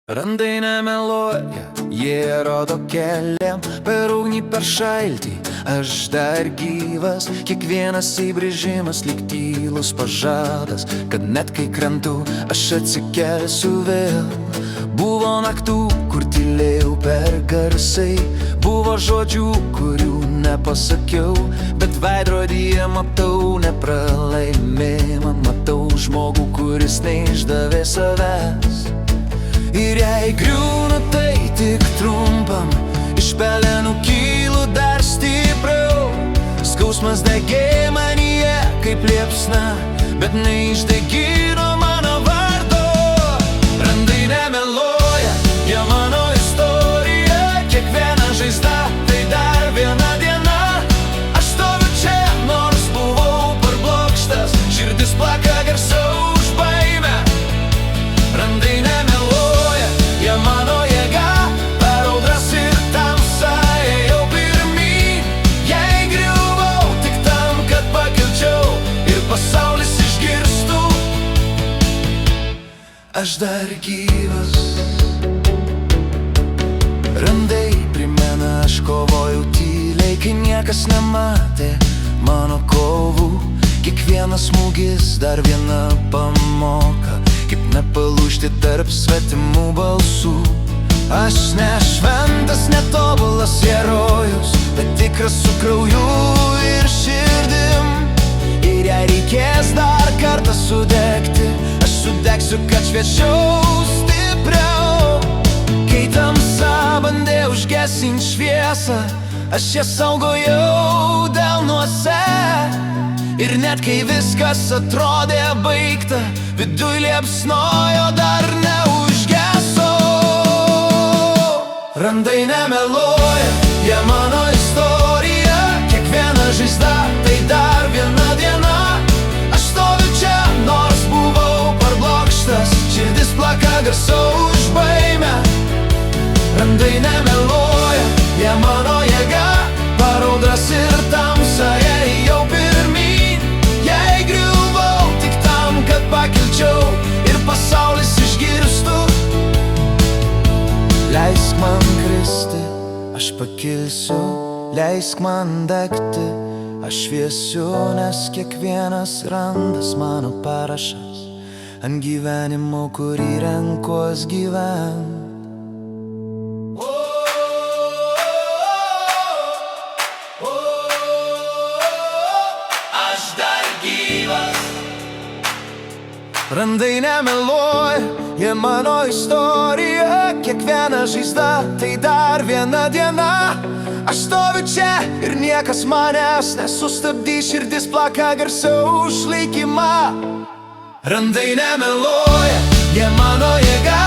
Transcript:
Randai nemeluoja, jie rodo keliam per ugnį, per šaltį. Aš dar gyvas, kiekvienas įbrėžimas lyg tylus pažadas, kad net kai krentu, aš atsikelsiu vėl. Buvo naktų, kur tylėjau per garsai, buvo žodžių, kurių nepasakiau, bet veidrodyje matau nepralaimėjimą, matau žmogų, kuris neišdavė savęs. Ir jei griūna, tai tik trumpam, iš pelenų kylu dar stipriau. Skausmas degė manyje kaip liepsna, bet neišdegino mano vardo. Randai nemeluoja, jie mano istorija, kiekviena žaizda tai dar viena diena. Aš stoviu čia, nors buvau parblokštas, širdis plaka garsiau už baimę. Randai nemeluoja, jie mano jėga, per audras ir tamsą ėjau pirmyn. Jei griuvau tik tam, kad pakilčiau ir pasaulis išgirstų, aš dar gyvas. Randai primena, aš kovojau tyliai, kai niekas nematė mano kovų. Kiekvienas smūgis dar viena pamoka, kaip nepalūžti tarp svetimų balsų. Aš ne šventas, netobulas herojus, bet tikras su krauju ir širdim. Ir jei reikės dar kartą sudegti, aš sudegsiu, kad šviečiau stipriau. Kai tamsa bandė užgesinti šviesą, aš ją saugojau delnuose. Ir net kai viskas atrodė baigta, viduj liepsnojo dar neužgeso. Randai nemeluoja, jie mano istorija, kiekviena žaizda tai dar viena diena. Aš stoviu čia, nors buvau parblokštas, širdis plaka garsiau už baimę. Randai nemeluoja, jie mano jėga, per audras ir tamsą ėjau pirmyn. Jei griuvau tik tam, kad pakilčiau ir pasaulis išgirstų, leisk man kristi, aš pakilsiu, leisk man degti, aš šviesiu, nes kiekvienas randas mano parašas ant gyvenimo, kurį renkuos gyvent. Randai nemeluoja, jie mano istorija, kiekviena žaizda tai dar viena diena. Aš stoviu čia ir niekas manęs nesustabdys, širdis plaka garsiau už likimą. Randai nemeluoja, jie mano jėga,